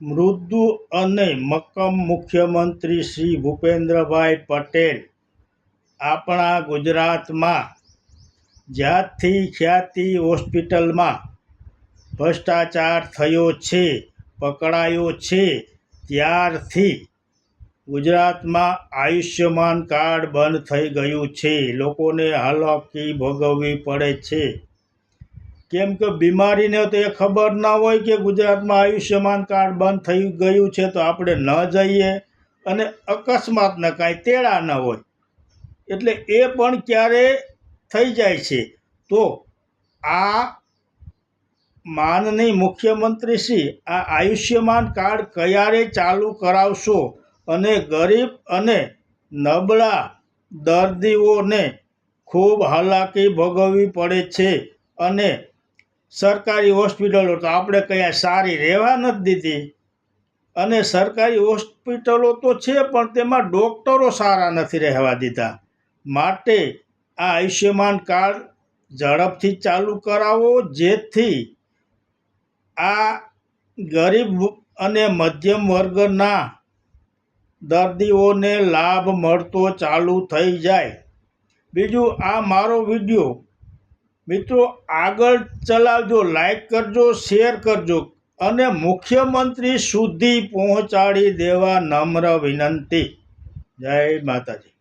મૃદુ અને મક્કમ મુખ્યમંત્રી શ્રી ભૂપેન્દ્રભાઈ પટેલ આપણા ગુજરાતમાં જ્યાંથી ખ્યાતિ હોસ્પિટલમાં ભ્રષ્ટાચાર થયો છે, પકડાયો છે, ત્યારથી ગુજરાતમાં આયુષ્યમાન કાર્ડ બંધ થઈ ગયું છે. લોકોને હાલાકી ભોગવવી પડે છે, કેમ કે બીમારીને તો એ ખબર ના હોય કે ગુજરાતમાં આયુષ્યમાન કાર્ડ બંધ થઈ ગયું છે, તો આપણે ન જઈએ અને અકસ્માતના કાંઈ તેડા ન હોય એટલે એ પણ ક્યારે થઈ જાય છે. તો આ માનનીય મુખ્યમંત્રીશ્રી આ આયુષ્યમાન કાર્ડ ક્યારે ચાલુ કરાવશો અને ગરીબ અને નબળા દર્દીઓને ખૂબ હાલાકી ભોગવવી પડે છે અને સરકારી હોસ્પિટલો તો આપણે કંઈ સારી રહેવા નથી દીધી અને સરકારી હોસ્પિટલો તો છે પણ તેમાં ડૉક્ટરો સારા નથી રહેવા દીધા. માટે આ આયુષ્યમાન કાર્ડ ઝડપથી ચાલુ કરાવો, જેથી આ ગરીબ અને મધ્યમ વર્ગના દર્દીઓને લાભ મળતો ચાલુ થઈ જાય. બીજું, આ મારો વિડીયો મિત્રો આગળ ચલાવજો, લાઈક કરજો, શેર કરજો અને મુખ્યમંત્રી સુધી પહોંચાડી દેવા નમ્ર વિનંતી. જય માતાજી.